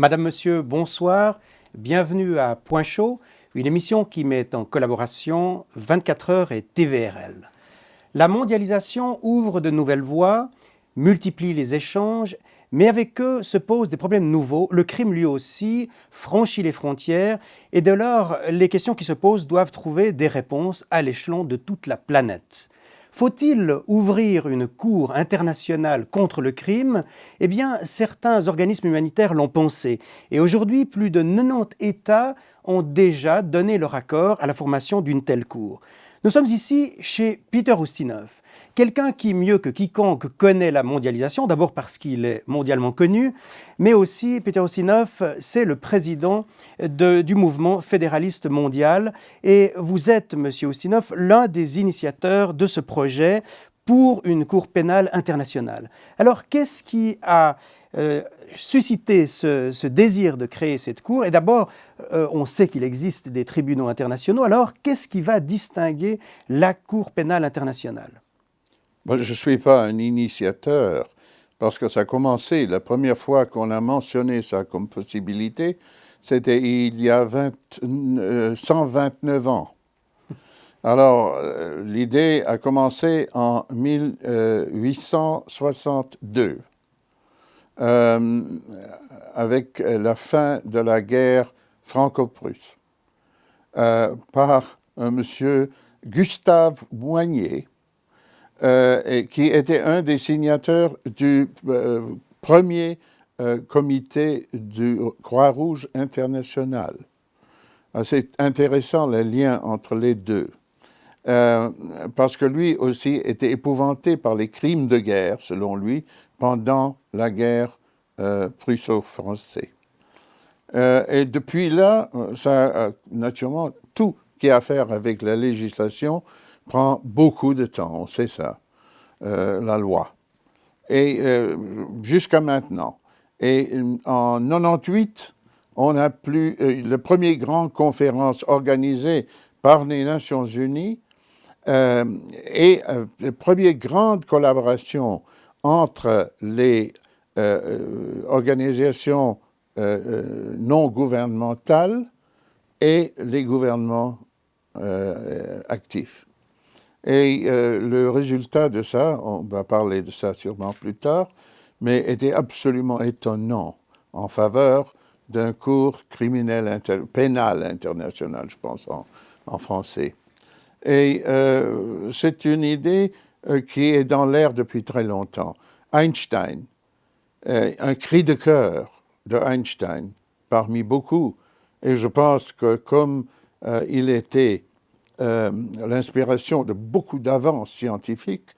Madame, Monsieur, bonsoir. Bienvenue à Point Chaud, une émission qui met en collaboration 24 heures et TVRL. La mondialisation ouvre de nouvelles voies, multiplie les échanges, mais avec eux se posent des problèmes nouveaux. Le crime, lui aussi, franchit les frontières et dès lors, les questions qui se posent doivent trouver des réponses à l'échelon de toute la planète. Faut-il ouvrir une cour internationale contre le crime? Eh bien, certains organismes humanitaires l'ont pensé. Et aujourd'hui, plus de 90 États ont déjà donné leur accord à la formation d'une telle cour. Nous sommes ici chez Peter Ustinov, quelqu'un qui, mieux que quiconque, connaît la mondialisation, d'abord parce qu'il est mondialement connu, mais aussi, Peter Ustinov, c'est le président du mouvement fédéraliste mondial. Et vous êtes, monsieur Ustinov, l'un des initiateurs de ce projet pour une cour pénale internationale. Alors, qu'est-ce qui a suscité ce désir de créer cette cour? Et d'abord, on sait qu'il existe des tribunaux internationaux. Alors, qu'est-ce qui va distinguer la Cour pénale internationale? Moi, je ne suis pas un initiateur, parce que ça a commencé, la première fois qu'on a mentionné ça comme possibilité, c'était il y a 129 ans. Alors, l'idée a commencé en 1862. Avec la fin de la guerre franco-prusse, par un monsieur Gustave Moignet, qui était un des signataires du premier comité du Croix-Rouge international. C'est intéressant le lien entre les deux, parce que lui aussi était épouvanté par les crimes de guerre, selon lui, pendant la guerre prusso-française. Et depuis là, ça, naturellement, tout qui a à faire avec la législation prend beaucoup de temps, on sait ça, la loi. Et jusqu'à maintenant. Et en 98, on a la première grande conférence organisée par les Nations Unies et la première grande collaboration entre les organisations non gouvernementales et les gouvernements actifs. Et le résultat de ça, on va parler de ça sûrement plus tard, mais était absolument étonnant en faveur d'un cours criminel pénal international, je pense en français. Et c'est une idée qui est dans l'air depuis très longtemps. Einstein, un cri de cœur de Einstein, parmi beaucoup, et je pense que comme il était l'inspiration de beaucoup d'avances scientifiques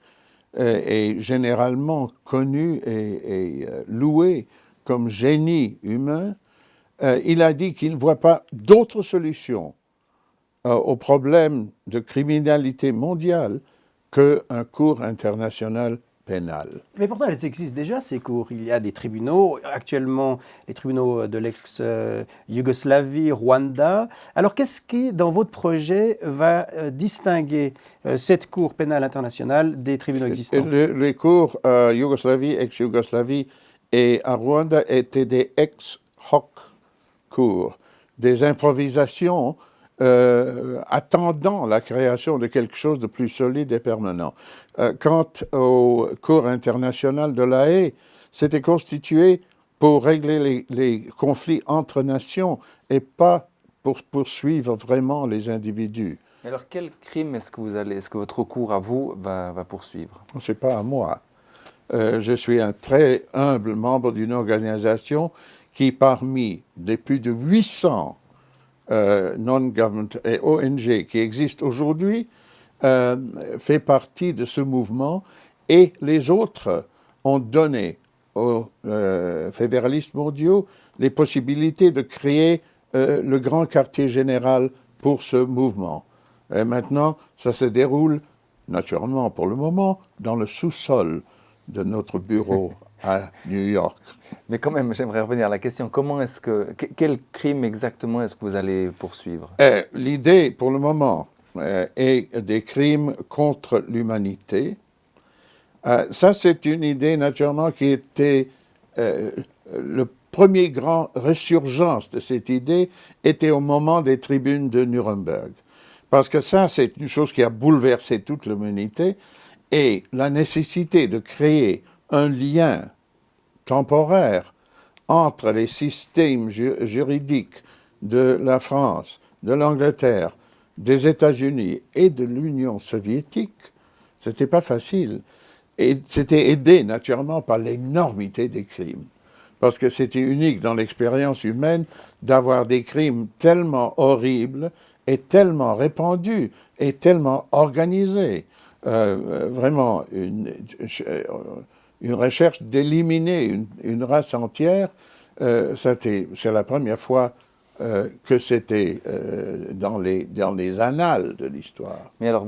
et généralement connu et loué comme génie humain, il a dit qu'il ne voit pas d'autre solution au problème de criminalité mondiale qu'un cours international pénal. Mais pourtant, elles existent déjà, ces cours. Il y a des tribunaux, actuellement les tribunaux de l'ex-Yougoslavie, Rwanda. Alors, qu'est-ce qui, dans votre projet, va distinguer cette cour pénale internationale des tribunaux existants? Les cours Yougoslavie, ex-Yougoslavie et à Rwanda étaient des ex-hoc cours, des improvisations attendant la création de quelque chose de plus solide et permanent. Quant au Cour international de La Haye, c'était constitué pour régler les conflits entre nations et pas pour poursuivre vraiment les individus. Alors, quel crime est-ce que votre cour à vous va poursuivre? Ce n'est pas à moi. Je suis un très humble membre d'une organisation qui, parmi les plus de 800 non-government et ONG qui existent aujourd'hui, fait partie de ce mouvement, et les autres ont donné aux fédéralistes mondiaux les possibilités de créer le grand quartier général pour ce mouvement. Et maintenant, ça se déroule, naturellement pour le moment, dans le sous-sol de notre bureau à New York. Mais quand même, j'aimerais revenir à la question. Quel crime exactement est-ce que vous allez poursuivre? L'idée, pour le moment, est des crimes contre l'humanité. Ça, c'est une idée, naturellement, qui était le première grande résurgence de cette idée était au moment des tribunes de Nuremberg. Parce que ça, c'est une chose qui a bouleversé toute l'humanité, et la nécessité de créer un lien temporaire entre les systèmes juridiques de la France, de l'Angleterre, des États-Unis et de l'Union soviétique, c'était pas facile. Et c'était aidé naturellement par l'énormité des crimes. Parce que c'était unique dans l'expérience humaine d'avoir des crimes tellement horribles et tellement répandus et tellement organisés. Vraiment une recherche d'éliminer une race entière, c'est la première fois que c'était dans les annales de l'histoire. Mais alors,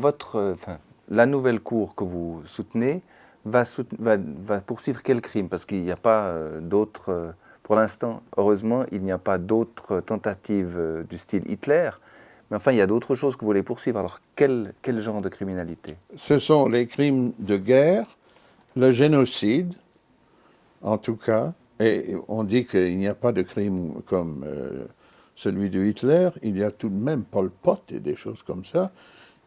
la nouvelle cour que vous soutenez va poursuivre quel crime? Parce qu'il n'y a pas d'autres... pour l'instant, heureusement, il n'y a pas d'autres tentatives du style Hitler. Mais enfin, il y a d'autres choses que vous voulez poursuivre. Alors, quel genre de criminalité? Ce sont les crimes de guerre, le génocide, en tout cas. Et on dit qu'il n'y a pas de crime comme celui de Hitler. Il y a tout de même Pol Pot et des choses comme ça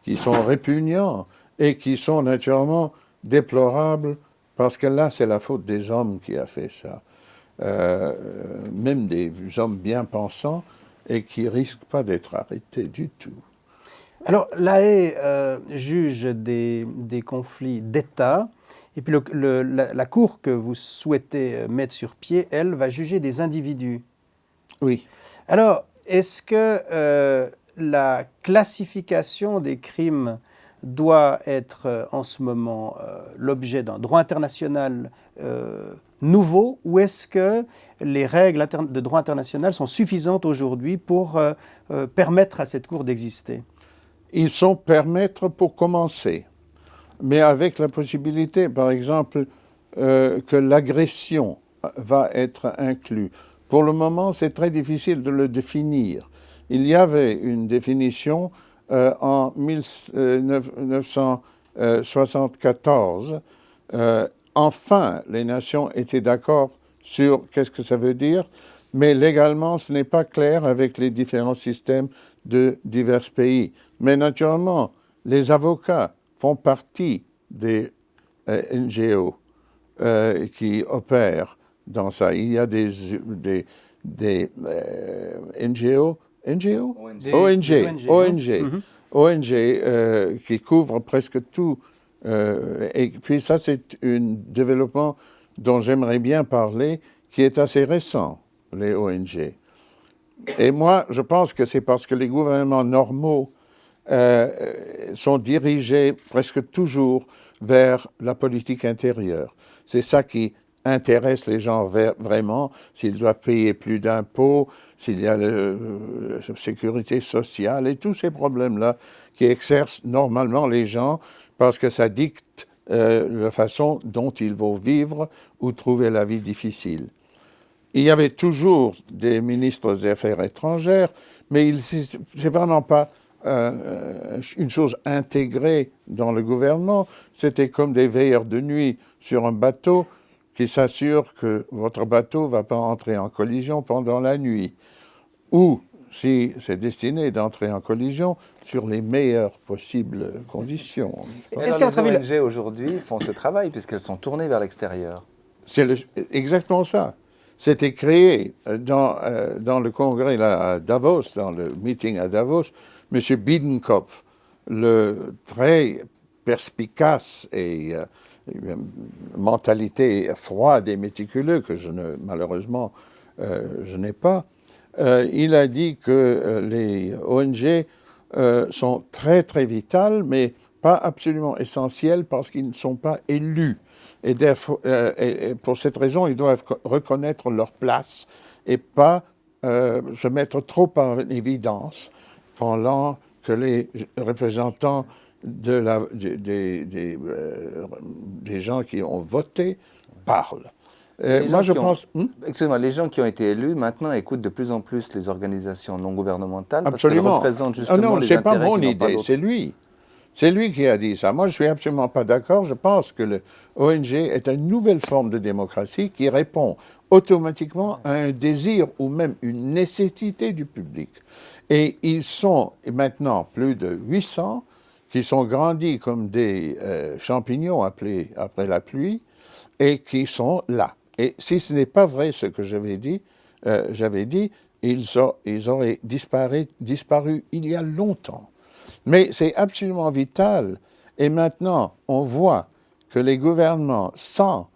qui sont répugnants et qui sont naturellement déplorables parce que là, c'est la faute des hommes qui a fait ça. Même des hommes bien pensants et qui ne risquent pas d'être arrêtés du tout. Alors, La Haye juge des conflits d'État, et puis la cour que vous souhaitez mettre sur pied, elle, va juger des individus. Oui. Alors, est-ce que la classification des crimes doit être en ce moment l'objet d'un droit international nouveau, ou est-ce que les règles de droit international sont suffisantes aujourd'hui pour permettre à cette Cour d'exister? Ils sont permettre pour commencer, mais avec la possibilité, par exemple, que l'agression va être inclue. Pour le moment, c'est très difficile de le définir. Il y avait une définition en 1974. Enfin, les nations étaient d'accord sur qu'est-ce que ça veut dire, mais légalement, ce n'est pas clair avec les différents systèmes de divers pays. Mais naturellement, les avocats font partie des NGO qui opèrent dans ça. Il y a des NGO, ONG qui couvrent presque tout. Et puis ça, c'est un développement dont j'aimerais bien parler, qui est assez récent, les ONG. Et moi, je pense que c'est parce que les gouvernements normaux sont dirigés presque toujours vers la politique intérieure. C'est ça qui intéresse les gens vraiment, s'ils doivent payer plus d'impôts, s'il y a la sécurité sociale et tous ces problèmes-là qui exercent normalement les gens parce que ça dicte la façon dont ils vont vivre ou trouver la vie difficile. Il y avait toujours des ministres des Affaires étrangères, mais c'est vraiment pas une chose intégrée dans le gouvernement. C'était comme des veilleurs de nuit sur un bateau qui s'assurent que votre bateau ne va pas entrer en collision pendant la nuit. Ou, si c'est destiné d'entrer en collision, sur les meilleures possibles conditions. Est-ce que les ONG aujourd'hui font ce travail puisqu'elles sont tournées vers l'extérieur? C'est exactement ça. C'était créé dans le congrès à Davos, dans le meeting à Davos, M. Biedenkopf, le très perspicace et mentalité froide et méticuleux que malheureusement je n'ai pas, il a dit que les ONG sont très très vitales, mais pas absolument essentielles parce qu'ils ne sont pas élus. Et pour cette raison, ils doivent reconnaître leur place et pas se mettre trop en évidence pendant que les représentants des gens qui ont voté parlent. Moi, je pense... Excusez-moi, les gens qui ont été élus maintenant écoutent de plus en plus les organisations non gouvernementales. Absolument. Parce qu'elles représentent justement non, les c'est pas intérêts mon qui n'ont pas idée, d'autres. c'est lui. C'est lui qui a dit ça. Moi, je ne suis absolument pas d'accord. Je pense que l'ONG est une nouvelle forme de démocratie qui répond automatiquement à un désir ou même une nécessité du public. Et ils sont maintenant plus de 800 qui sont grandis comme des champignons appelés après la pluie et qui sont là. Et si ce n'est pas vrai ce que j'avais dit, ils auraient disparu il y a longtemps. Mais c'est absolument vital. Et maintenant, on voit que les gouvernements, sans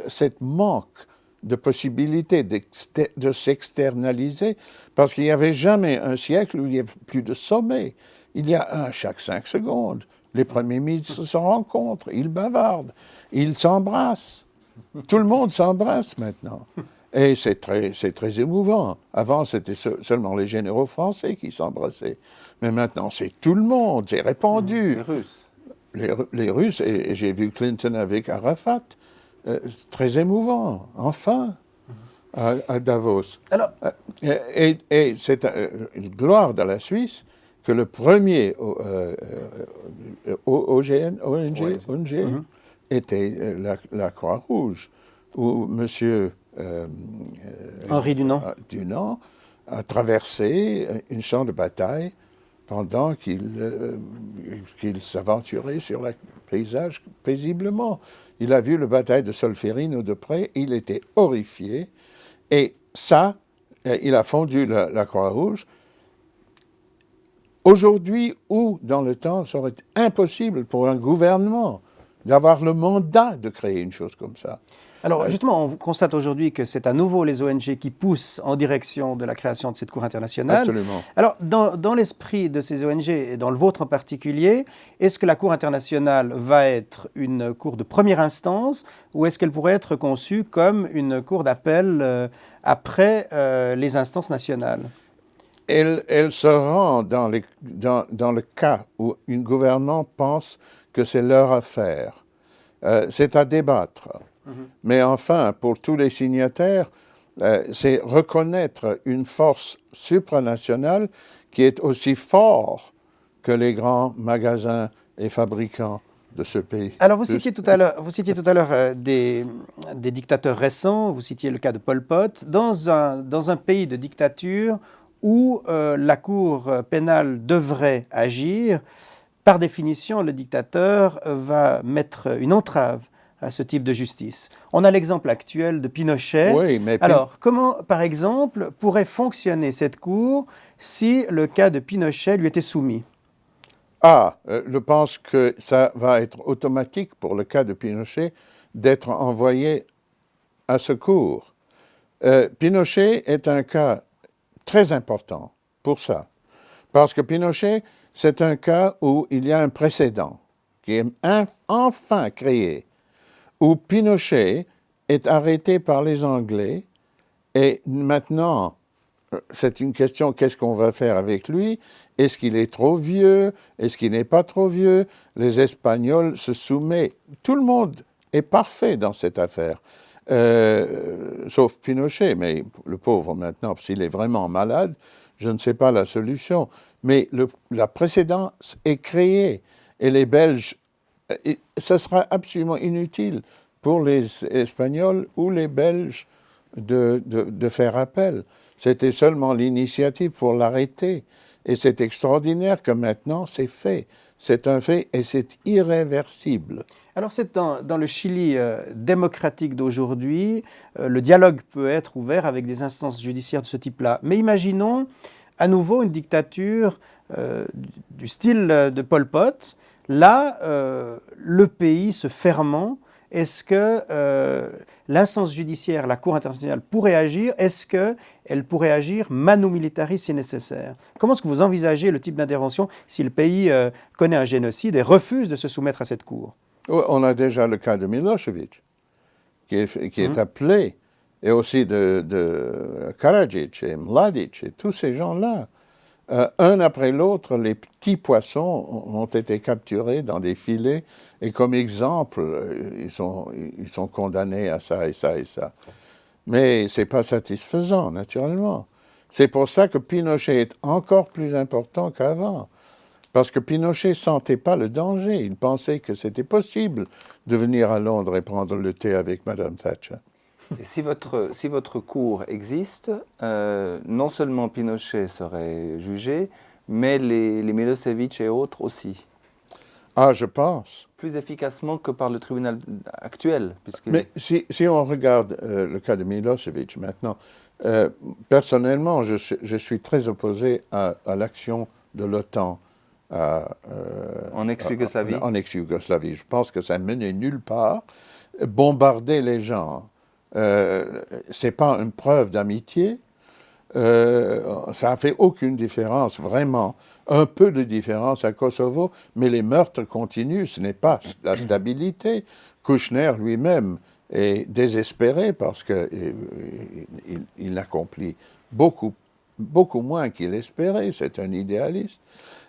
cette manque de possibilité de s'externaliser, parce qu'il n'y avait jamais un siècle où il y avait plus de sommets. Il y a un chaque 5 secondes. Les premiers ministres se rencontrent, ils bavardent, ils s'embrassent. Tout le monde s'embrasse maintenant. Et c'est très émouvant. Avant, c'était seulement les généraux français qui s'embrassaient. Mais maintenant, c'est tout le monde, c'est répandu. Les Russes. Les Russes, et j'ai vu Clinton avec Arafat, très émouvant, enfin, à Davos. Alors, Et c'est une gloire de la Suisse que le premier ONG était la Croix-Rouge, où monsieur Henri Dunant a traversé un champ de bataille pendant qu'il s'aventurait sur le paysage paisiblement. Il a vu la bataille de Solferino de près, il était horrifié, et ça, il a fondu la Croix-Rouge. Aujourd'hui ou dans le temps, ça aurait été impossible pour un gouvernement d'avoir le mandat de créer une chose comme ça. Alors justement, on constate aujourd'hui que c'est à nouveau les ONG qui poussent en direction de la création de cette Cour internationale. Absolument. Alors dans l'esprit de ces ONG, et dans le vôtre en particulier, est-ce que la Cour internationale va être une cour de première instance ou est-ce qu'elle pourrait être conçue comme une cour d'appel après les instances nationales ? Elle se rend dans le cas où un gouvernement pense que c'est leur affaire. C'est à débattre. Mais enfin, pour tous les signataires, c'est reconnaître une force supranationale qui est aussi forte que les grands magasins et fabricants de ce pays. Alors, vous citiez tout à l'heure des dictateurs récents, vous citiez le cas de Pol Pot. Dans un pays de dictature où la Cour pénale devrait agir, par définition, le dictateur va mettre une entrave à ce type de justice. On a l'exemple actuel de Pinochet. Oui, mais alors, comment, par exemple, pourrait fonctionner cette Cour si le cas de Pinochet lui était soumis ? Je pense que ça va être automatique pour le cas de Pinochet d'être envoyé à ce cour. Pinochet est un cas très important pour ça. Parce que Pinochet, c'est un cas où il y a un précédent qui est enfin créé, où Pinochet est arrêté par les Anglais et maintenant, c'est une question, qu'est-ce qu'on va faire avec lui? Est-ce qu'il est trop vieux? Est-ce qu'il n'est pas trop vieux? Les Espagnols se soumettent. Tout le monde est parfait dans cette affaire, sauf Pinochet, mais le pauvre maintenant, s'il est vraiment malade, je ne sais pas la solution. Mais la précédence est créée et les Belges, ce sera absolument inutile pour les Espagnols ou les Belges de faire appel. C'était seulement l'initiative pour l'arrêter. Et c'est extraordinaire que maintenant c'est fait. C'est un fait et c'est irréversible. Alors c'est dans le Chili démocratique d'aujourd'hui, le dialogue peut être ouvert avec des instances judiciaires de ce type-là. Mais imaginons à nouveau une dictature du style de Pol Pot. Là, le pays se fermant, est-ce que l'instance judiciaire, la Cour internationale, pourrait agir? Est-ce qu'elle pourrait agir manu militari si nécessaire? Comment est-ce que vous envisagez le type d'intervention si le pays connaît un génocide et refuse de se soumettre à cette Cour? On a déjà le cas de Milosevic, qui est appelé, et aussi de Karadzic et Mladic et tous ces gens-là. Un après l'autre, les petits poissons ont été capturés dans des filets et comme exemple, ils sont condamnés à ça et ça et ça. Mais ce n'est pas satisfaisant, naturellement. C'est pour ça que Pinochet est encore plus important qu'avant. Parce que Pinochet ne sentait pas le danger. Il pensait que c'était possible de venir à Londres et prendre le thé avec Madame Thatcher. Et si votre cour existe, non seulement Pinochet serait jugé, mais les Milosevic et autres aussi. Ah, je pense. Plus efficacement que par le tribunal actuel. Mais si on regarde le cas de Milosevic maintenant, personnellement, je suis très opposé à l'action de l'OTAN en ex-Yougoslavie. En ex-Yougoslavie. Je pense que ça menait nulle part. Bombarder les gens, c'est pas une preuve d'amitié. Ça n'a fait aucune différence, vraiment. Un peu de différence à Kosovo, mais les meurtres continuent, ce n'est pas la stabilité. Kouchner lui-même est désespéré parce qu'il accomplit beaucoup moins qu'il espérait, c'est un idéaliste.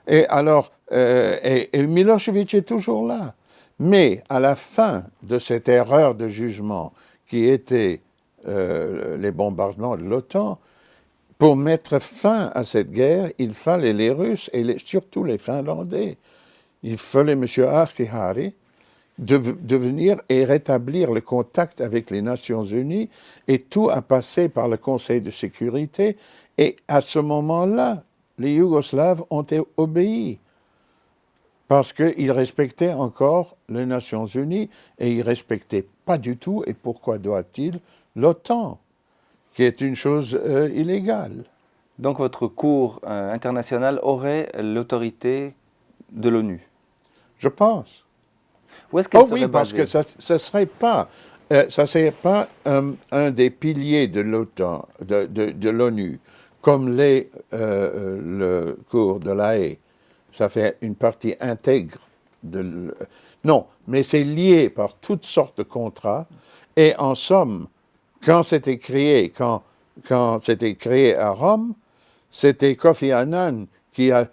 Et alors, et Milosevic est toujours là. Mais à la fin de cette erreur de jugement qui était les bombardements de l'OTAN, pour mettre fin à cette guerre, il fallait les Russes et surtout les Finlandais. Il fallait M. Ahtisaari de venir et rétablir le contact avec les Nations Unies, et tout a passé par le Conseil de sécurité. Et à ce moment-là, les Yougoslaves ont obéi parce qu'ils respectaient encore les Nations Unies et ils ne respectaient pas du tout, et pourquoi doit-il, l'OTAN, qui est une chose illégale. Donc votre cour internationale aurait l'autorité de l'ONU? Je pense. Où est-ce qu'elle serait oui, parce basée? que ça ne serait pas, un des piliers de l'OTAN, de l'ONU, comme le cours de La Haye. Ça fait une partie intègre non, mais c'est lié par toutes sortes de contrats, et en somme, quand c'était créé à Rome, c'était Kofi Annan qui a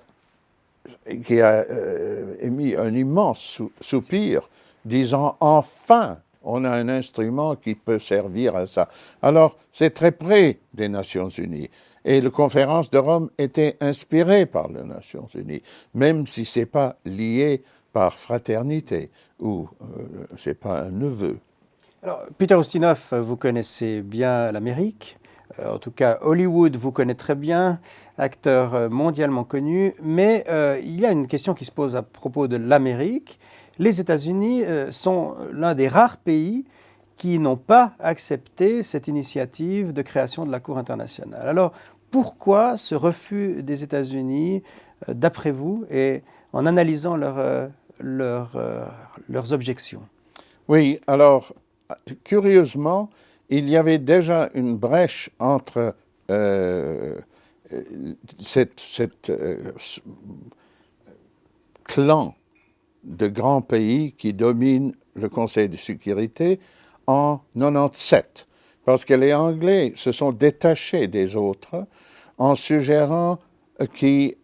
émis un immense soupir, disant « Enfin, on a un instrument qui peut servir à ça ». Alors, c'est très près des Nations Unies. Et la conférence de Rome était inspirée par les Nations Unies, même si ce n'est pas lié par fraternité, ou ce n'est pas un neveu. Alors, Peter Ustinov, vous connaissez bien l'Amérique. En tout cas, Hollywood vous connaît très bien, acteur mondialement connu. Mais il y a une question qui se pose à propos de l'Amérique. Les États-Unis sont l'un des rares pays qui n'ont pas accepté cette initiative de création de la Cour internationale. Alors, pourquoi ce refus des États-Unis, d'après vous, et en analysant leurs objections? Oui, alors, curieusement, il y avait déjà une brèche entre cette clan de grands pays qui domine le Conseil de sécurité en 97, parce que les Anglais se sont détachés des autres en suggérant qu'il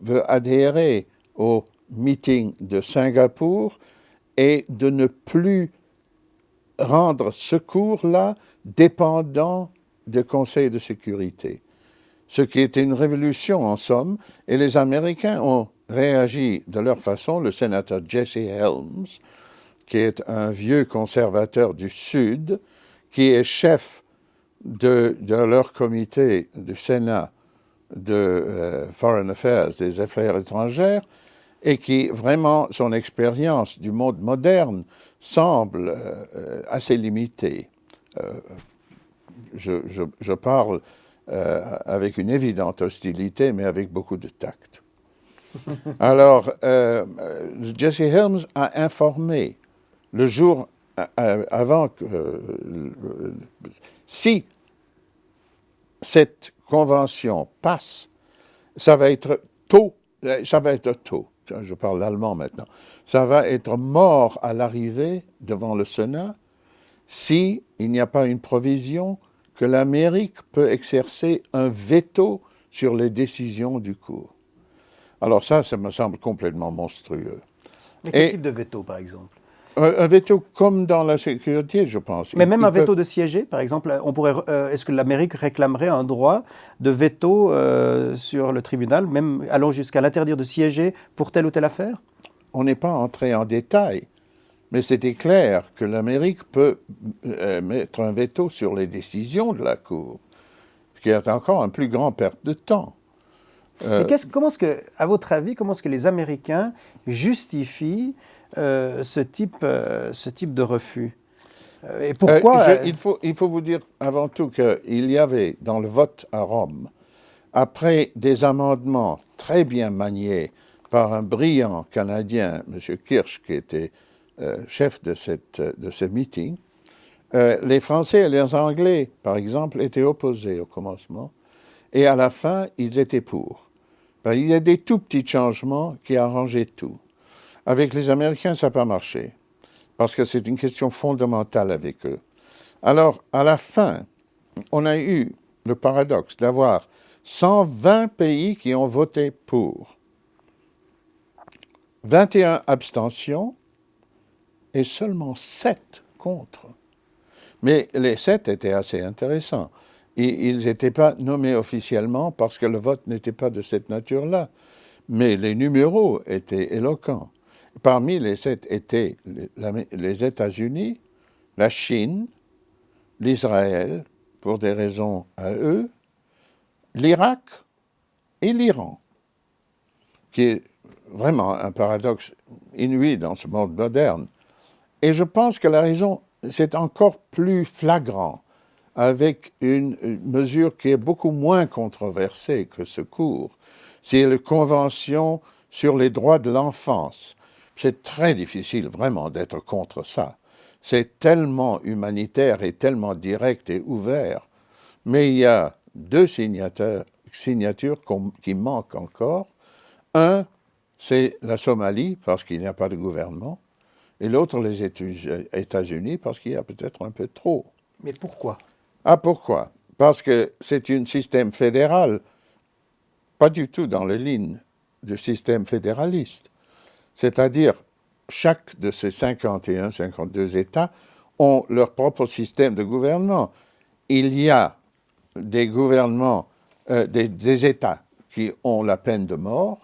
veut adhérer au meeting de Singapour et de ne plus rendre ce cours-là dépendant du Conseil de sécurité. Ce qui était une révolution en somme, et les Américains ont réagi de leur façon. Le sénateur Jesse Helms, qui est un vieux conservateur du Sud, qui est chef de leur comité du Sénat de Foreign Affairs, des affaires étrangères, et qui, vraiment, son expérience du monde moderne semble assez limitée. Je parle avec une évidente hostilité, mais avec beaucoup de tact. Alors, Jesse Helms a informé le jour avant que si cette convention passe, ça va être tôt, je parle l'allemand maintenant, ça va être mort à l'arrivée devant le Sénat si il n'y a pas une provision que l'Amérique peut exercer un veto sur les décisions du cours. Alors ça me semble complètement monstrueux. Mais quel type de veto, par exemple? Un veto comme dans la sécurité, je pense. Mais même un veto de siéger, par exemple, est-ce que l'Amérique réclamerait un droit de veto sur le tribunal, même allant jusqu'à l'interdire de siéger pour telle ou telle affaire? On n'est pas entré en détail, mais c'était clair que l'Amérique peut mettre un veto sur les décisions de la Cour, ce qui est encore une plus grande perte de temps. Mais à votre avis, comment est-ce que les Américains justifient ce type de refus? Et pourquoi il faut vous dire avant tout qu'il y avait dans le vote à Rome, après des amendements très bien maniés par un brillant Canadien, M. Kirsch, qui était chef de ce meeting, les Français et les Anglais, par exemple, étaient opposés au commencement, et à la fin, ils étaient pour. Ben, il y a des tout petits changements qui arrangeaient tout. Avec les Américains, ça n'a pas marché, parce que c'est une question fondamentale avec eux. Alors, à la fin, on a eu le paradoxe d'avoir 120 pays qui ont voté pour, 21 abstentions et seulement 7 contre. Mais les 7 étaient assez intéressants. Et ils n'étaient pas nommés officiellement parce que le vote n'était pas de cette nature-là. Mais les numéros étaient éloquents. Parmi les 7 étaient les États-Unis, la Chine, l'Israël, pour des raisons à eux, l'Irak et l'Iran, qui est vraiment un paradoxe inouï dans ce monde moderne. Et je pense que la raison, c'est encore plus flagrant avec une mesure qui est beaucoup moins controversée que ce cours. C'est la Convention sur les droits de l'enfance. C'est très difficile vraiment d'être contre ça. C'est tellement humanitaire et tellement direct et ouvert. Mais il y a 2 signatures qui manquent encore. Un, c'est la Somalie, parce qu'il n'y a pas de gouvernement. Et l'autre, les États-Unis, parce qu'il y a peut-être un peu trop. Mais pourquoi? Ah, pourquoi? Parce que c'est un système fédéral, pas du tout dans les lignes du système fédéraliste. C'est-à-dire, chaque de ces 51, 52 États ont leur propre système de gouvernement. Il y a des gouvernements, des États qui ont la peine de mort,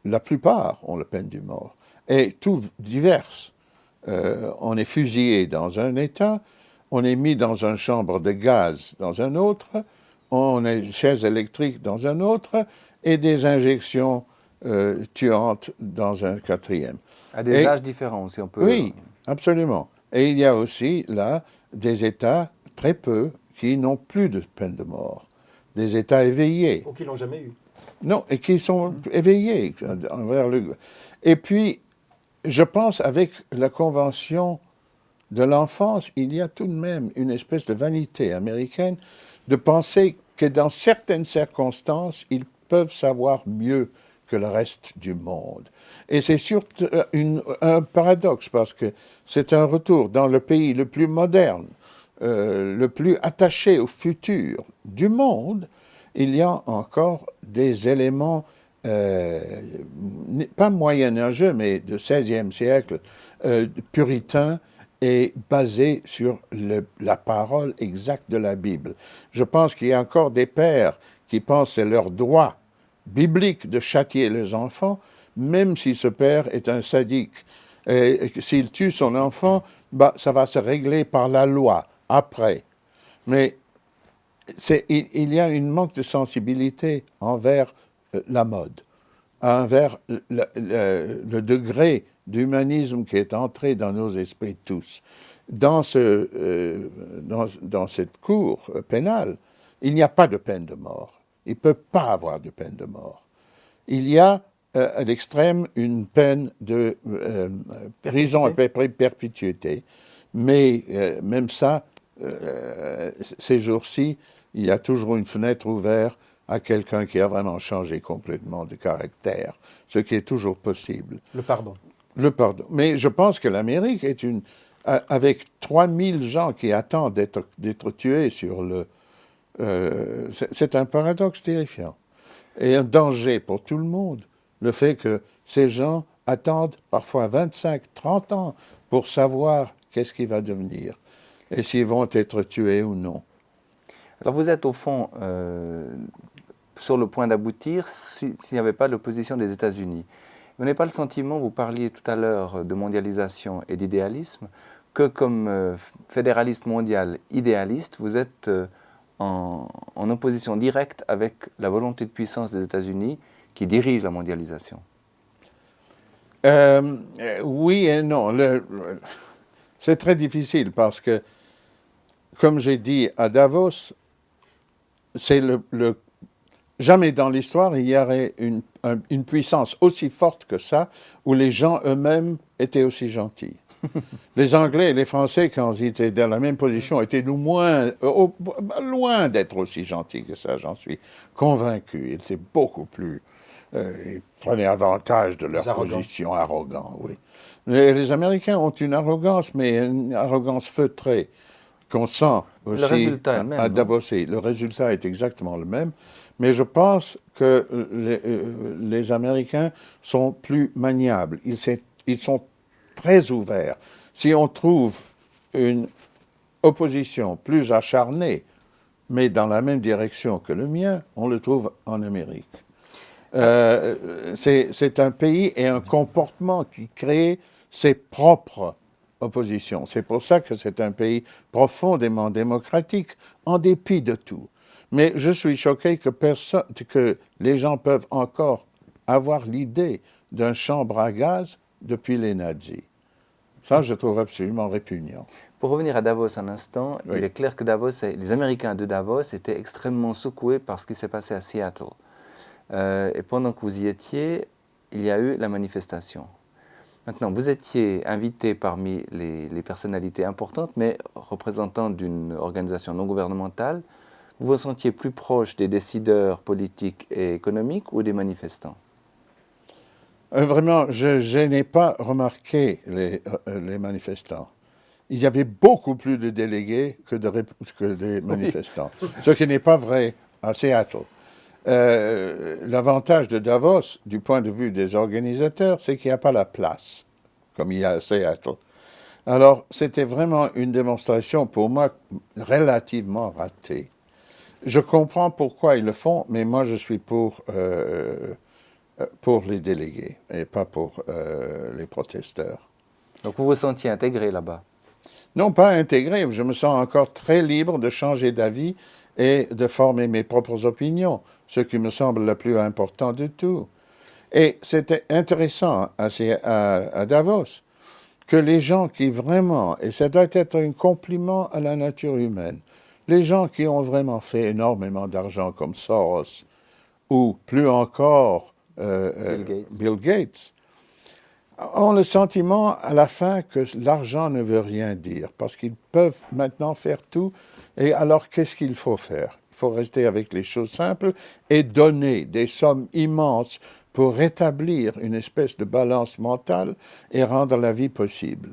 la plupart ont la peine de mort, et tout divers. On est fusillé dans un État, on est mis dans une chambre de gaz dans un autre, on a une chaise électrique dans un autre, et des injections tuantes dans un quatrième. À des âges différents, si on peut... Oui, absolument. Et il y a aussi, là, des États, très peu, qui n'ont plus de peine de mort. Des États éveillés. Ou qui l'ont jamais eu. Non, et qui sont éveillés envers le... Et puis, je pense, avec la Convention de l'enfance, il y a tout de même une espèce de vanité américaine de penser que dans certaines circonstances, ils peuvent savoir mieux que le reste du monde. Et c'est surtout un paradoxe, parce que c'est un retour dans le pays le plus moderne, le plus attaché au futur du monde. Il y a encore des éléments, pas moyenâgeux, mais de XVIe siècle, puritains, et basés sur la parole exacte de la Bible. Je pense qu'il y a encore des pères qui pensent que c'est leur droit biblique de châtier les enfants, même si ce père est un sadique. Et s'il tue son enfant, bah, ça va se régler par la loi, après. Mais il y a un manque de sensibilité envers la mode, envers le degré d'humanisme qui est entré dans nos esprits tous. Dans cette cour pénale, il n'y a pas de peine de mort. Il ne peut pas avoir de peine de mort. Il y a à l'extrême une peine de prison à perpétuité. Mais même ça, ces jours-ci, il y a toujours une fenêtre ouverte à quelqu'un qui a vraiment changé complètement de caractère, ce qui est toujours possible. Le pardon. Le pardon. Mais je pense que l'Amérique est avec 3000 gens qui attendent d'être tués sur le... c'est un paradoxe terrifiant. Et un danger pour tout le monde. Le fait que ces gens attendent parfois 25, 30 ans pour savoir qu'est-ce qui va devenir et s'ils vont être tués ou non. Alors vous êtes au fond sur le point d'aboutir s'il n'y avait pas l'opposition des États-Unis. Vous n'avez pas le sentiment, vous parliez tout à l'heure de mondialisation et d'idéalisme, que comme fédéraliste mondial idéaliste, vous êtes en opposition directe avec la volonté de puissance des États-Unis qui dirige la mondialisation? Oui et non. C'est très difficile parce que, comme j'ai dit à Davos, c'est jamais dans l'histoire il y aurait une puissance aussi forte que ça où les gens eux-mêmes étaient aussi gentils. Les Anglais et les Français, quand ils étaient dans la même position, étaient loin d'être aussi gentils que ça, j'en suis convaincu. Ils étaient beaucoup plus... ils prenaient avantage de leur position arrogante, oui. Les Américains ont une arrogance, mais une arrogance feutrée, qu'on sent aussi à Davos. Le résultat est exactement le même. Mais je pense que les Américains sont plus maniables. Ils sont très ouverts. Si on trouve une opposition plus acharnée, mais dans la même direction que le mien, on le trouve en Amérique. C'est un pays et un comportement qui crée ses propres oppositions. C'est pour ça que c'est un pays profondément démocratique, en dépit de tout. Mais je suis choqué que les gens peuvent encore avoir l'idée d'un chambre à gaz depuis les nazis. Ça, je trouve absolument répugnant. Pour revenir à Davos un instant, oui. Il est clair que les Américains de Davos étaient extrêmement secoués par ce qui s'est passé à Seattle. Et pendant que vous y étiez, il y a eu la manifestation. Maintenant, vous étiez invité parmi les personnalités importantes, mais représentant d'une organisation non gouvernementale. Vous vous sentiez plus proche des décideurs politiques et économiques ou des manifestants? Vraiment, je n'ai pas remarqué les manifestants. Il y avait beaucoup plus de délégués que des manifestants, ce qui n'est pas vrai à Seattle. L'avantage de Davos, du point de vue des organisateurs, c'est qu'il n'y a pas la place, comme il y a à Seattle. Alors, c'était vraiment une démonstration, pour moi, relativement ratée. Je comprends pourquoi ils le font, mais moi, je suis pour les délégués et pas pour les protesteurs. Donc, vous vous sentiez intégré là-bas? Non, pas intégré. Je me sens encore très libre de changer d'avis et de former mes propres opinions, ce qui me semble le plus important de tout. Et c'était intéressant à Davos que les gens qui vraiment, et ça doit être un compliment à la nature humaine, les gens qui ont vraiment fait énormément d'argent comme Soros ou plus encore Bill Gates, ont le sentiment à la fin que l'argent ne veut rien dire parce qu'ils peuvent maintenant faire tout. Et alors, qu'est-ce qu'il faut faire? Il faut rester avec les choses simples et donner des sommes immenses pour rétablir une espèce de balance mentale et rendre la vie possible.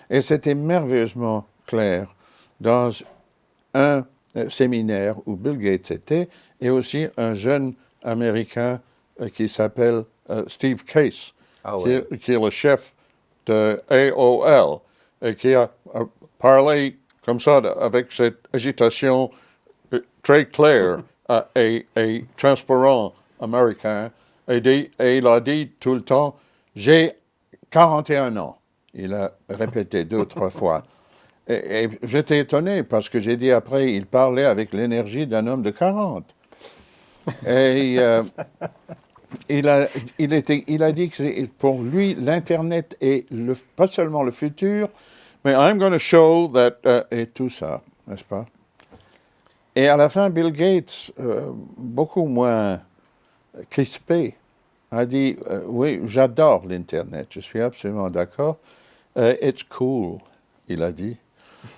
Et c'était merveilleusement clair dans un séminaire où Bill Gates était et aussi un jeune Américain qui s'appelle Steve Case, qui est le chef de AOL et qui a parlé comme ça avec cette agitation très claire et transparent américain. Et il a dit tout le temps, j'ai 41 ans. Il a répété 2 ou 3 fois. Et j'étais étonné parce que j'ai dit après, il parlait avec l'énergie d'un homme de 40. Et il a dit que pour lui, l'Internet est pas seulement le futur, mais I'm going to show that, et tout ça, n'est-ce pas? Et à la fin, Bill Gates, beaucoup moins crispé, a dit, oui, j'adore l'Internet, je suis absolument d'accord. It's cool, il a dit.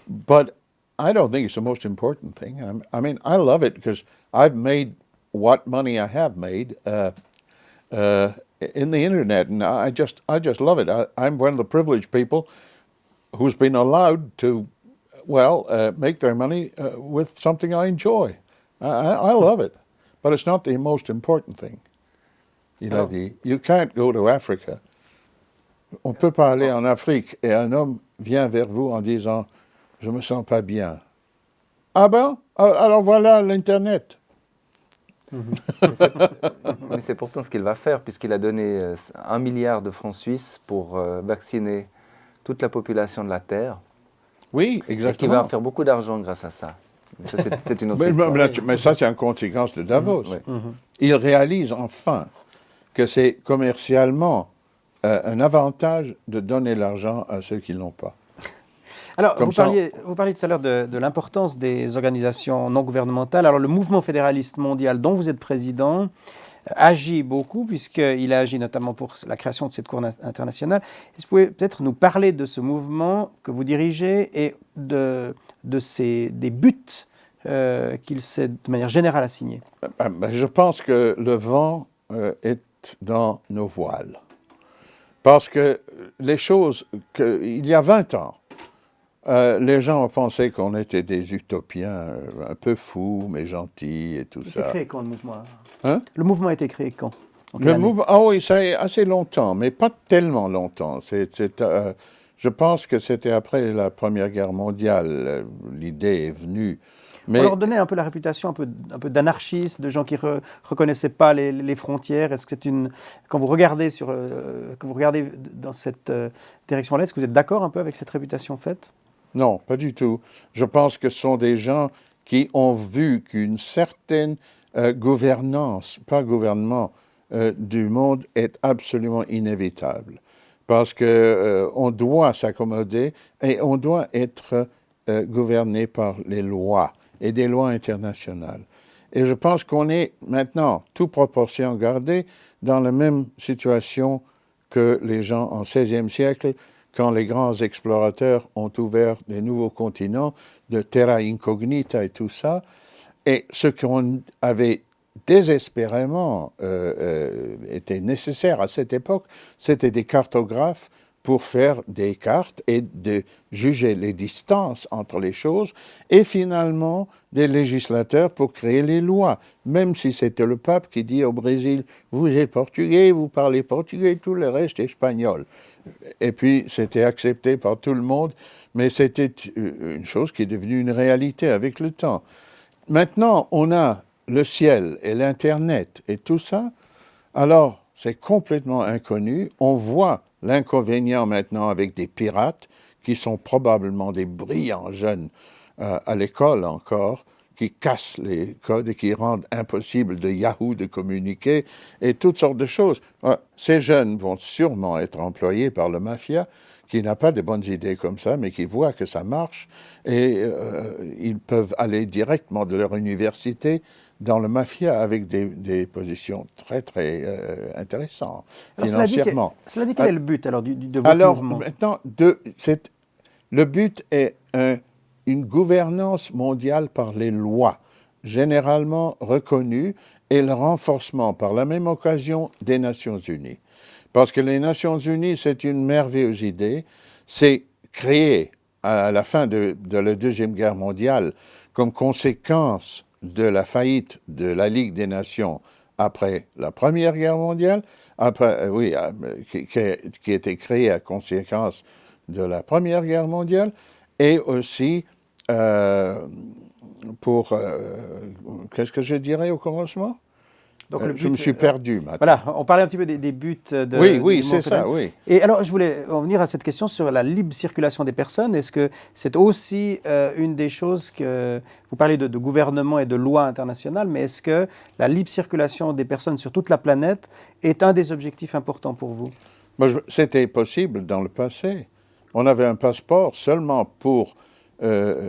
But I don't think it's the most important thing. I mean, I love it because I've made what money I have made in the Internet, and I just love it. I'm one of the privileged people who's been allowed to, make their money with something I enjoy. I love it, but it's not the most important thing. Il a dit, you can't go to Africa On ne peut pas aller en Afrique et un homme vient vers vous en disant « je ne me sens pas bien ». Ah ben, alors voilà l'Internet. Mais c'est pourtant ce qu'il va faire, puisqu'il a donné 1 milliard de francs suisses pour vacciner toute la population de la Terre. Oui, Et exactement. qu'il va faire beaucoup d'argent grâce à ça. Mais ça, c'est une autre Mais, histoire. mais ça, c'est une conséquence de Davos. Oui. Il réalise enfin que c'est commercialement un avantage de donner l'argent à ceux qui ne l'ont pas. Alors, Comme vous parliez tout à l'heure de l'importance des organisations non gouvernementales. Alors, le mouvement fédéraliste mondial dont vous êtes président agit beaucoup, puisqu'il a agi notamment pour la création de cette Cour internationale. Est-ce que vous pouvez peut-être nous parler de ce mouvement que vous dirigez et des buts qu'il s'est de manière générale assigné? Je pense que le vent est dans nos voiles. Parce que les choses, il y a 20 ans, les gens ont pensé qu'on était des utopiens un peu fous, mais gentils et tout ça. Il a été créé quand, le mouvement? Hein? Le mouvement a été créé quand? Le mouvement, ah oui, ça est assez longtemps, mais pas tellement longtemps. Je pense que c'était après la Première Guerre mondiale. L'idée est venue. Mais on leur donnait un peu la réputation un peu d'anarchistes, de gens qui ne reconnaissaient pas les frontières. Est-ce que c'est quand vous regardez dans cette direction-là, est-ce que vous êtes d'accord un peu avec cette réputation faite? non, pas du tout. Je pense que ce sont des gens qui ont vu qu'une certaine gouvernance, pas gouvernement, du monde est absolument inévitable. Parce que on doit s'accommoder et on doit être gouverné par les lois et des lois internationales. Et je pense qu'on est maintenant, toute proportion gardée, dans la même situation que les gens en XVIe siècle, quand les grands explorateurs ont ouvert des nouveaux continents, de terra incognita et tout ça. Et ce qu'on avait désespérément était nécessaire à cette époque, c'était des cartographes pour faire des cartes et de juger les distances entre les choses, et finalement des législateurs pour créer les lois, même si c'était le pape qui dit au Brésil « vous êtes portugais, vous parlez portugais, tout le reste est espagnol ». Et puis c'était accepté par tout le monde, mais c'était une chose qui est devenue une réalité avec le temps. Maintenant, on a le ciel et l'Internet et tout ça, alors c'est complètement inconnu. On voit l'inconvénient maintenant avec des pirates qui sont probablement des brillants jeunes à l'école encore, qui cassent les codes et qui rendent impossible de Yahoo de communiquer et toutes sortes de choses. Ces jeunes vont sûrement être employés par le mafia, qui n'a pas de bonnes idées comme ça, mais qui voit que ça marche, et ils peuvent aller directement de leur université dans le mafia avec des positions très, très intéressantes financièrement. Cela dit, quel est le but alors de votre mouvement? Alors maintenant, le but est une gouvernance mondiale par les lois, généralement reconnues, et le renforcement par la même occasion des Nations Unies. Parce que les Nations Unies, c'est une merveilleuse idée. C'est créé à la fin de la Deuxième Guerre mondiale comme conséquence de la faillite de la Ligue des Nations après la Première Guerre mondiale, qui a été créée à conséquence de la Première Guerre mondiale, et aussi qu'est-ce que je dirais au commencement? Donc, je me suis perdu maintenant. Voilà, on parlait un petit peu des buts de... Oui, c'est ça, oui. Et alors, je voulais en venir à cette question sur la libre circulation des personnes. Est-ce que c'est aussi une des choses que... Vous parlez de gouvernement et de loi internationale, mais est-ce que la libre circulation des personnes sur toute la planète est un des objectifs importants pour vous? C'était possible dans le passé. On avait un passeport seulement pour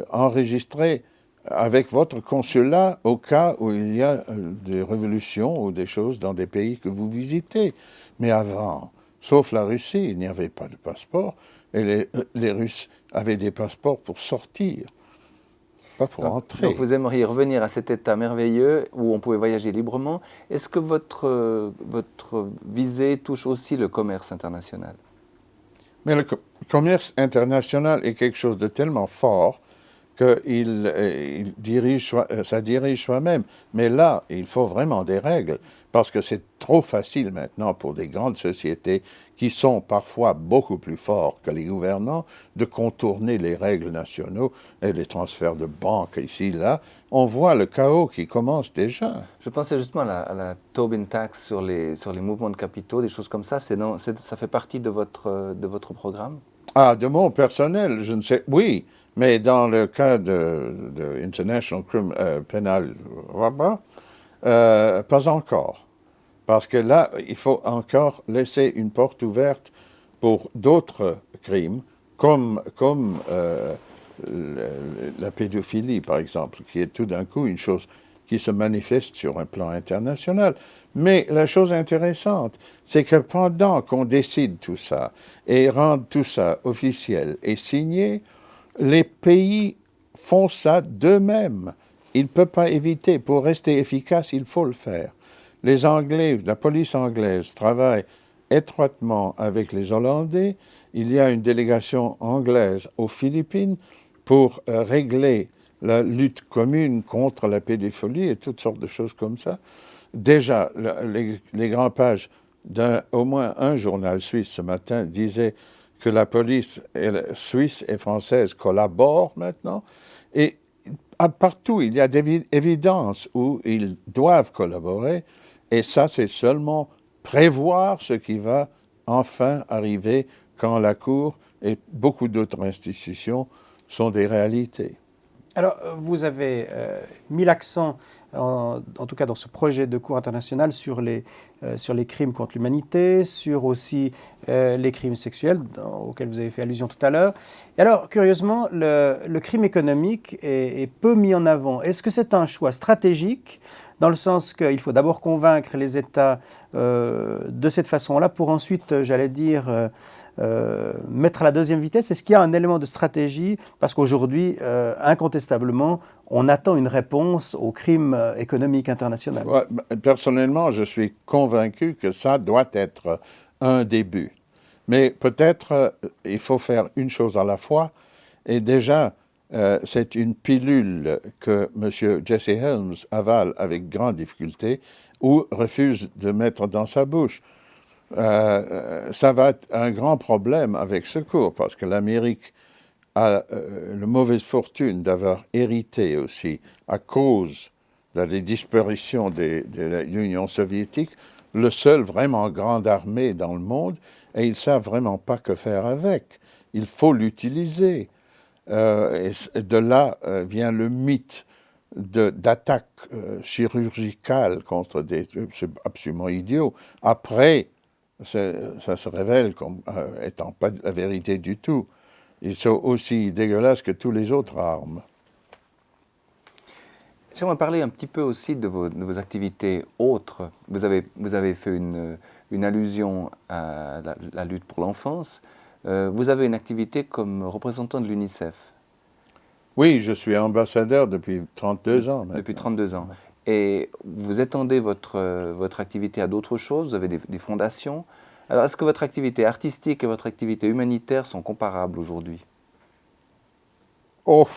enregistrer avec votre consulat au cas où il y a des révolutions ou des choses dans des pays que vous visitez. Mais avant, sauf la Russie, il n'y avait pas de passeport. Et les Russes avaient des passeports pour sortir, pas pour entrer. Donc vous aimeriez revenir à cet état merveilleux où on pouvait voyager librement. Est-ce que votre visée touche aussi le commerce international? Mais le commerce international est quelque chose de tellement fort que ça dirige soi-même. Mais là, il faut vraiment des règles. parce que c'est trop facile maintenant pour des grandes sociétés qui sont parfois beaucoup plus forts que les gouvernants de contourner les règles nationaux et les transferts de banques ici, là. On voit le chaos qui commence déjà. Je pensais justement à la Tobin Tax sur les mouvements de capitaux, des choses comme ça. Ça fait partie de votre programme? Ah, de mon personnel, je ne sais, oui, mais dans le cas de International Penal, pas encore. Parce que là, il faut encore laisser une porte ouverte pour d'autres crimes, comme la pédophilie, par exemple, qui est tout d'un coup une chose qui se manifeste sur un plan international. Mais la chose intéressante, c'est que pendant qu'on décide tout ça et rend tout ça officiel et signé, les pays font ça d'eux-mêmes. Ils ne peuvent pas éviter. Pour rester efficace, il faut le faire. Les Anglais, la police anglaise travaille étroitement avec les Hollandais. Il y a une délégation anglaise aux Philippines pour régler la lutte commune contre la pédophilie et toutes sortes de choses comme ça. Déjà, les grandes pages au moins un journal suisse ce matin disaient que la police suisse et française collaborent maintenant. Et partout, il y a des évidences où ils doivent collaborer. Et ça, c'est seulement prévoir ce qui va enfin arriver quand la Cour et beaucoup d'autres institutions sont des réalités. Alors, vous avez mis l'accent, en tout cas dans ce projet de Cour internationale, sur les crimes contre l'humanité, sur aussi les crimes sexuels, auxquels vous avez fait allusion tout à l'heure. Et alors, curieusement, le crime économique est peu mis en avant. Est-ce que c'est un choix stratégique, dans le sens qu'il faut d'abord convaincre les États de cette façon-là, pour ensuite, j'allais dire, mettre à la deuxième vitesse? Est-ce qu'il y a un élément de stratégie? Parce qu'aujourd'hui, incontestablement, on attend une réponse au crime économique international. Ouais, personnellement, je suis convaincu que ça doit être un début. Mais peut-être il faut faire une chose à la fois. Et déjà, c'est une pilule que M. Jesse Helms avale avec grande difficulté ou refuse de mettre dans sa bouche. Ça va être un grand problème avec ce cours, parce que l'Amérique a la mauvaise fortune d'avoir hérité aussi, à cause de la disparition de l'Union soviétique, le seul vraiment grande armée dans le monde, et ils ne savent vraiment pas que faire avec. Il faut l'utiliser. Et de là vient le mythe d'attaque chirurgicale contre c'est absolument idiot. Après, ça se révèle comme étant pas la vérité du tout. Ils sont aussi dégueulasses que toutes les autres armes. J'aimerais parler un petit peu aussi de vos activités autres. Vous avez fait une allusion à la lutte pour l'enfance. Vous avez une activité comme représentant de l'UNICEF. Oui, je suis ambassadeur depuis 32 ans maintenant. Depuis 32 ans. Et vous étendez votre activité à d'autres choses, vous avez des fondations. Alors, est-ce que votre activité artistique et votre activité humanitaire sont comparables aujourd'hui? Oh,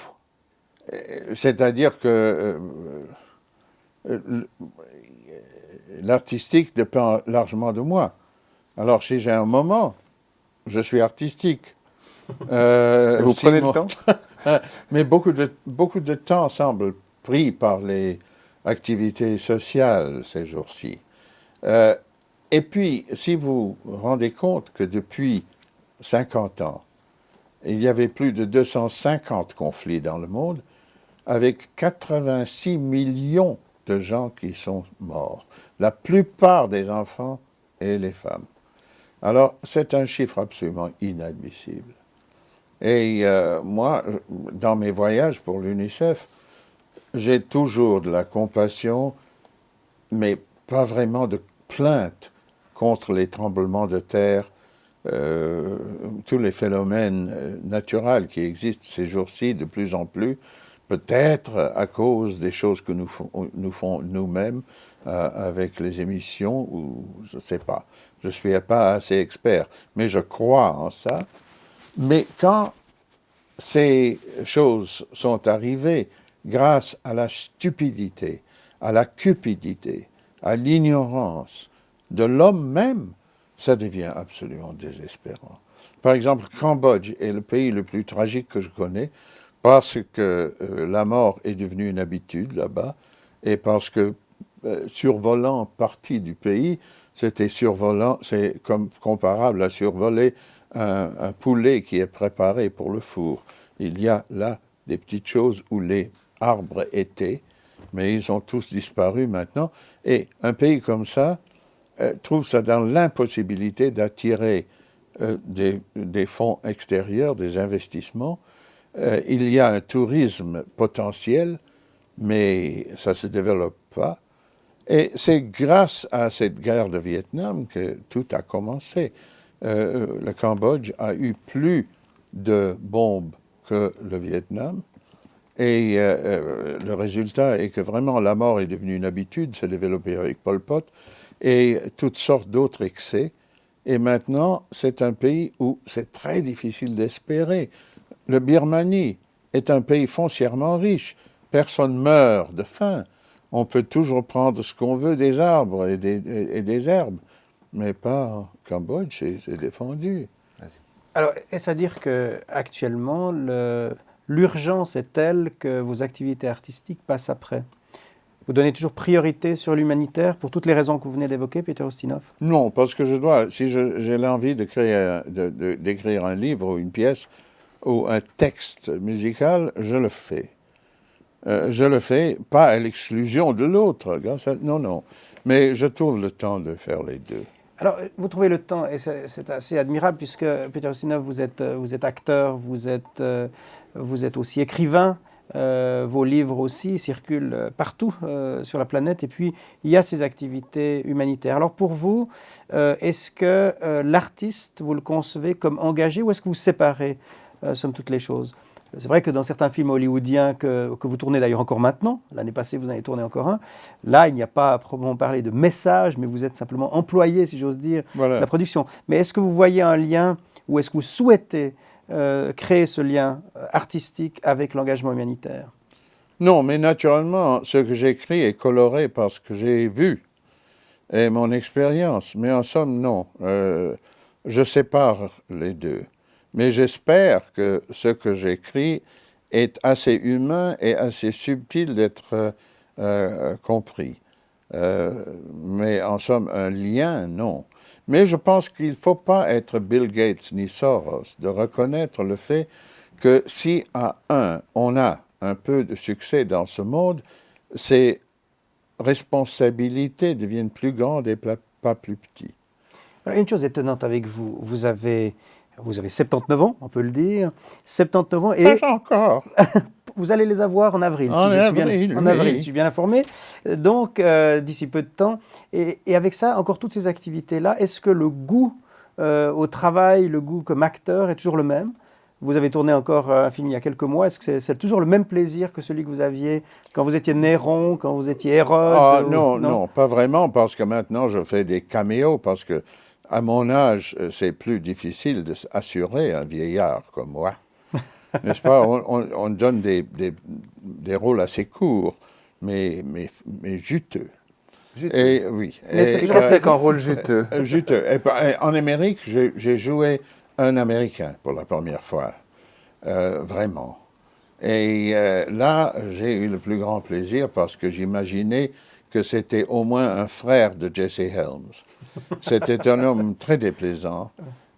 c'est-à-dire que l'artistique dépend largement de moi. Alors, si j'ai un moment, je suis artistique. Vous prenez le temps? Mais beaucoup de temps semble pris par les activités sociales ces jours-ci. Et puis, si vous vous rendez compte que depuis 50 ans, il y avait plus de 250 conflits dans le monde, avec 86 millions de gens qui sont morts, la plupart des enfants et les femmes. Alors, c'est un chiffre absolument inadmissible. Et moi, dans mes voyages pour l'UNICEF, j'ai toujours de la compassion, mais pas vraiment de plainte contre les tremblements de terre, tous les phénomènes naturels qui existent ces jours-ci de plus en plus, peut-être à cause des choses que nous font nous-mêmes avec les émissions, ou je ne sais pas. Je ne suis pas assez expert, mais je crois en ça. Mais quand ces choses sont arrivées grâce à la stupidité, à la cupidité à l'ignorance de l'homme même, ça devient absolument désespérant. Par exemple, le Cambodge est le pays le plus tragique que je connais parce que la mort est devenue une habitude là-bas et parce que survolant partie du pays, c'est comme comparable à survoler un poulet qui est préparé pour le four. Il y a là des petites choses où les arbres étaient, mais ils ont tous disparu maintenant. Et un pays comme ça trouve ça dans l'impossibilité d'attirer des fonds extérieurs, des investissements. Il y a un tourisme potentiel, mais ça ne se développe pas. Et c'est grâce à cette guerre de Vietnam que tout a commencé. Le Cambodge a eu plus de bombes que le Vietnam. Et le résultat est que vraiment la mort est devenue une habitude, s'est développée avec Pol Pot, et toutes sortes d'autres excès. Et maintenant, c'est un pays où c'est très difficile d'espérer. Le Birmanie est un pays foncièrement riche. Personne meurt de faim. On peut toujours prendre ce qu'on veut des arbres et des herbes, mais pas en Cambodge, c'est défendu. Alors, est-ce à dire qu'actuellement, l'urgence est telle que vos activités artistiques passent après? Vous donnez toujours priorité sur l'humanitaire pour toutes les raisons que vous venez d'évoquer, Peter Ustinov? Non, parce que si j'ai l'envie d'écrire un livre ou une pièce ou un texte musical, je le fais. Je le fais pas à l'exclusion de l'autre, non. Mais je trouve le temps de faire les deux. Alors, vous trouvez le temps, et c'est assez admirable, puisque Peter Ustinov, vous êtes acteur, vous êtes aussi écrivain, vos livres aussi circulent partout sur la planète, et puis il y a ces activités humanitaires. Alors pour vous, est-ce que l'artiste, vous le concevez comme engagé, ou est-ce que vous séparez, somme toute, les choses? C'est vrai que dans certains films hollywoodiens que vous tournez d'ailleurs encore maintenant, l'année passée vous en avez tourné encore un, là il n'y a pas à proprement parler de message, mais vous êtes simplement employé, si j'ose dire, Voilà. de la production. Mais est-ce que vous voyez un lien, ou est-ce que vous souhaitez créer ce lien artistique avec l'engagement humanitaire? Non, mais naturellement, ce que j'écris est coloré par ce que j'ai vu et mon expérience. Mais en somme, non. Je sépare les deux. Mais j'espère que ce que j'écris est assez humain et assez subtil d'être compris. Mais en somme, un lien, non. Mais je pense qu'il ne faut pas être Bill Gates ni Soros, de reconnaître le fait que si on a un peu de succès dans ce monde, ses responsabilités deviennent plus grandes et pas plus petites. Alors, une chose étonnante avec vous, vous avez 79 ans, on peut le dire, 79 ans, et Pas encore. vous allez les avoir en avril, en avril, je suis bien informé, donc d'ici peu de temps. Et avec ça, encore toutes ces activités-là, est-ce que le goût au travail, le goût comme acteur est toujours le même? Vous avez tourné encore un film il y a quelques mois, est-ce que c'est toujours le même plaisir que celui que vous aviez quand vous étiez Néron, quand vous étiez Hérode? Non, pas vraiment, parce que maintenant je fais des caméos, parce que à mon âge, c'est plus difficile d'assurer un vieillard comme moi. N'est-ce pas? On donne des rôles assez courts, mais juteux. Et, oui. Qu'est-ce que c'est qu'un rôle juteux? Juteux. En Amérique, j'ai joué un Américain pour la première fois. Vraiment. Et là, j'ai eu le plus grand plaisir parce que j'imaginais que c'était au moins un frère de Jesse Helms. C'était un homme très déplaisant,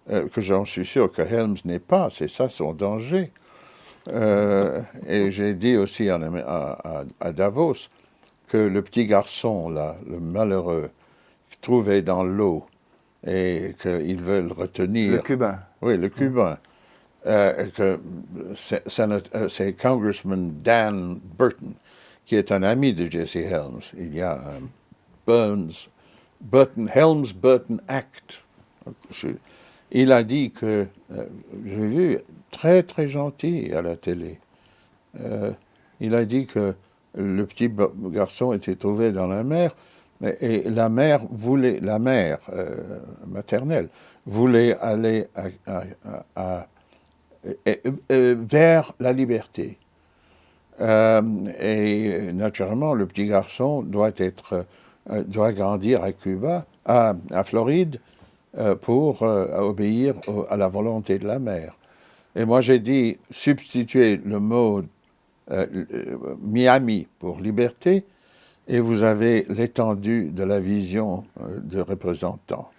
que j'en suis sûr que Helms n'est pas, c'est ça son danger. Et j'ai dit aussi à Davos que le petit garçon, là, le malheureux, trouvé dans l'eau et qu'ils veulent retenir... Le Cubain. Oui, le Cubain. Que c'est Congressman Dan Burton, qui est un ami de Jesse Helms. Il y a un Helms-Burton Act. Il a dit que, j'ai vu, très très gentil à la télé, il a dit que le petit garçon était trouvé dans la mer, et la mère maternelle, voulait aller vers la liberté. Et naturellement, le petit garçon doit être doit grandir à Cuba, à Floride, pour obéir à la volonté de la mère. Et moi, j'ai dit substituer le mot Miami pour liberté, et vous avez l'étendue de la vision de représentant.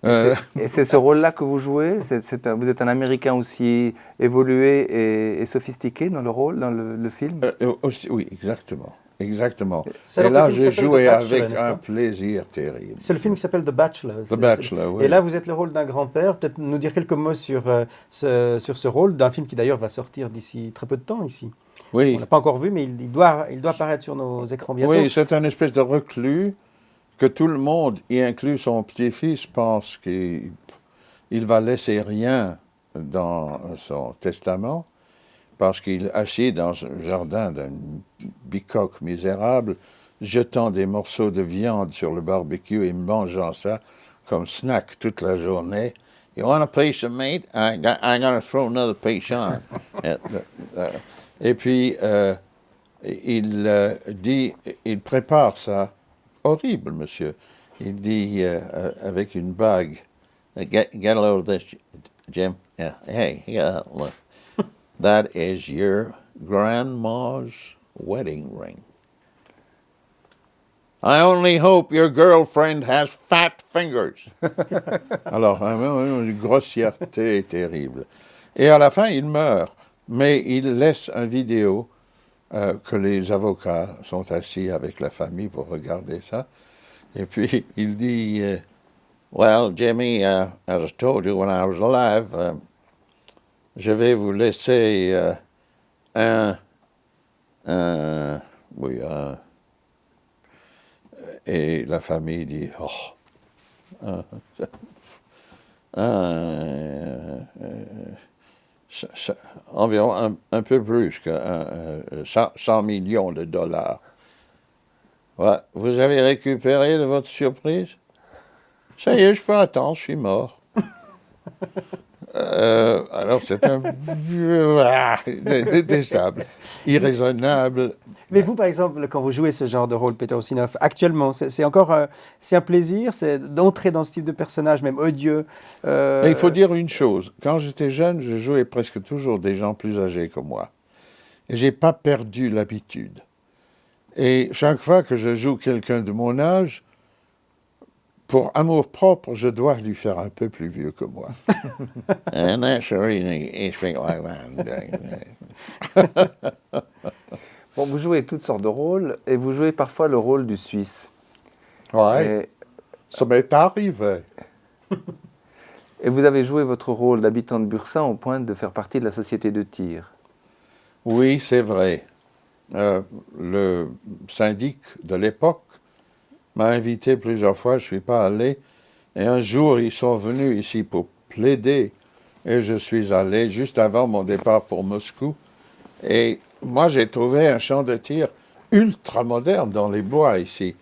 Et c'est ce rôle-là que vous jouez? Vous êtes un Américain aussi évolué et sophistiqué dans le rôle, dans le film? Aussi, oui, exactement. Exactement. C'est Et là, le film j'ai qui s'appelle joué The Bachelor, avec n'est-ce un pas? plaisir terrible. C'est le film qui s'appelle The Bachelor. The Bachelor, oui. Et là, vous êtes le rôle d'un grand-père. Peut-être nous dire quelques mots sur ce rôle, d'un film qui d'ailleurs va sortir d'ici très peu de temps ici. On Oui, ne l'a pas encore vu, mais il doit apparaître sur nos écrans bientôt. oui, c'est un espèce de reclus que tout le monde, y inclut son petit-fils, pense qu'il va laisser rien dans son testament parce qu'il est assis dans un jardin d'un bicoque misérable, jetant des morceaux de viande sur le barbecue et mangeant ça comme snack toute la journée. You want a piece of meat? I'm going to throw another piece on. Et puis, il dit, il prépare ça. Horrible, monsieur. Il dit avec une bague, get a load of this, Jim. Yeah. Hey, look. That is your grandma's wedding ring. I only hope your girlfriend has fat fingers. Alors, une grossièreté terrible. Et à la fin, il meurt, mais il laisse une vidéo que les avocats sont assis avec la famille pour regarder ça. Et puis, il dit, well, Jimmy, as I told you when I was alive, je vais vous laisser et la famille dit, environ un peu plus que 100 millions de dollars. Ouais, vous avez récupéré de votre surprise? Ça y est, je peux attendre, je suis mort. Alors c'est un détestable, irraisonnable. Mais vous, par exemple, quand vous jouez ce genre de rôle, Peter Ustinov, actuellement, c'est encore c'est un plaisir, c'est d'entrer dans ce type de personnage, même odieux. Mais il faut dire une chose, quand j'étais jeune, je jouais presque toujours des gens plus âgés que moi. Et j'ai pas perdu l'habitude. Et chaque fois que je joue quelqu'un de mon âge, pour amour-propre, je dois lui faire un peu plus vieux que moi. And that's the reason he speaks like that. Bon, vous jouez toutes sortes de rôles et vous jouez parfois le rôle du Suisse. Ouais, ça m'est arrivé. Et vous avez joué votre rôle d'habitant de Bursin au point de faire partie de la société de tir. Oui, c'est vrai. Le syndic de l'époque m'a invité plusieurs fois, je ne suis pas allé. Et un jour, ils sont venus ici pour plaider. Et je suis allé juste avant mon départ pour Moscou. Et moi, j'ai trouvé un champ de tir ultra moderne dans les bois ici.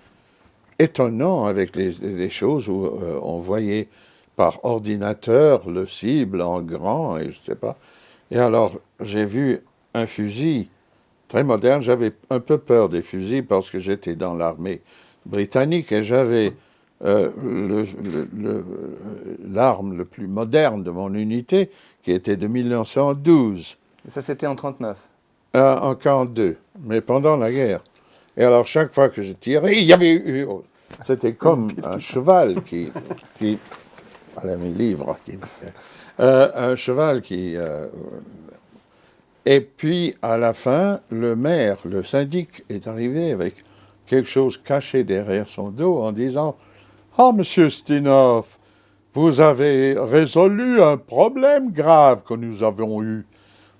Étonnant avec les choses où on voyait par ordinateur le cible en grand, et je ne sais pas. Et alors, j'ai vu un fusil très moderne. J'avais un peu peur des fusils parce que j'étais dans l'armée britannique et j'avais l'arme le plus moderne de mon unité qui était de 1912. Et ça, c'était en 1939? En 1942, mais pendant la guerre. Et alors, chaque fois que je tirais, il y avait eu... C'était comme un cheval qui voilà mes livres. Un cheval qui... Et puis, à la fin, le maire, le syndic, est arrivé avec quelque chose caché derrière son dos en disant « Ah, monsieur Ustinov, vous avez résolu un problème grave que nous avons eu.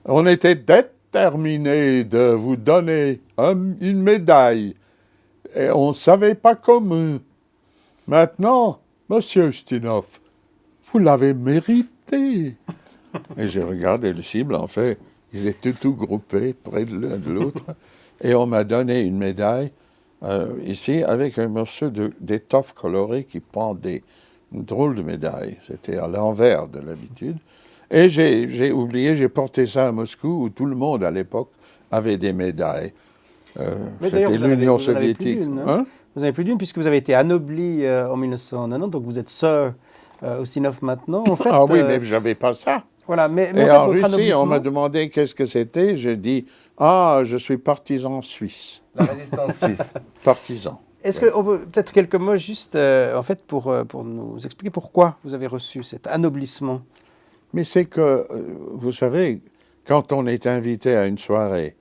On était déterminés de vous donner une médaille. Et on ne savait pas comment. Maintenant, monsieur Ustinov, vous l'avez mérité. » Et j'ai regardé le cible, en fait, ils étaient tous groupés près de l'un de l'autre. Et on m'a donné une médaille, ici, avec un morceau d'étoffe colorée qui pendait. Une drôle de médaille. C'était à l'envers de l'habitude. Et j'ai oublié, j'ai porté ça à Moscou, où tout le monde, à l'époque, avait des médailles. C'était l'Union soviétique. Vous en avez plus d'une, puisque vous avez été anobli en 1990, donc vous êtes Sir Ustinov maintenant. En fait, Ah oui, mais je n'avais pas ça. Voilà, mais Et en fait, en votre Russie, on m'a anoblissement... demandé qu'est-ce que c'était. J'ai dit, ah, je suis partisan suisse. La résistance suisse. Partisan. Est-ce que on peut peut-être quelques mots juste en fait pour nous expliquer pourquoi vous avez reçu cet anoblissement? Mais c'est que, vous savez, quand on est invité à une soirée,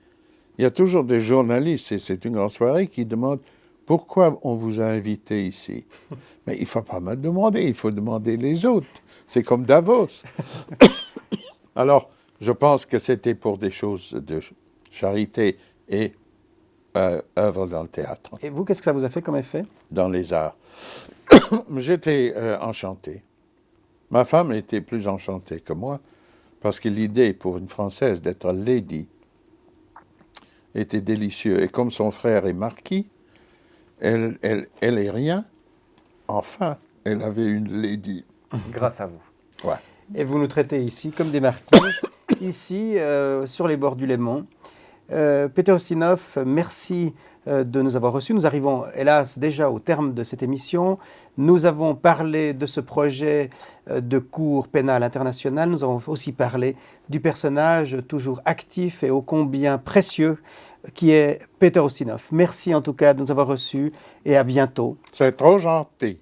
il y a toujours des journalistes, et c'est une grande soirée, qui demandent pourquoi on vous a invité ici. Mais il ne faut pas me demander, il faut demander les autres. C'est comme Davos. Alors, je pense que c'était pour des choses de charité et œuvre dans le théâtre, Et vous, qu'est-ce que ça vous a fait comme effet? dans les arts. J'étais enchanté. Ma femme était plus enchantée que moi, parce que l'idée pour une Française d'être lady était délicieuse. Et comme son frère est marquis, elle est rien. Enfin, elle avait une lady. Grâce à vous. Ouais. Et vous nous traitez ici comme des marquis, ici, sur les bords du Léman. Peter Ustinov, merci de nous avoir reçus. Nous arrivons, hélas, déjà au terme de cette émission. Nous avons parlé de ce projet de cour pénale internationale. Nous avons aussi parlé du personnage toujours actif et ô combien précieux qui est Peter Ustinov. Merci en tout cas de nous avoir reçus et à bientôt. C'est trop gentil.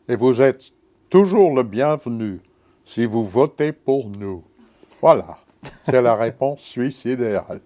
Et vous êtes toujours le bienvenu si vous votez pour nous. Voilà. C'est la réponse suisse idéale.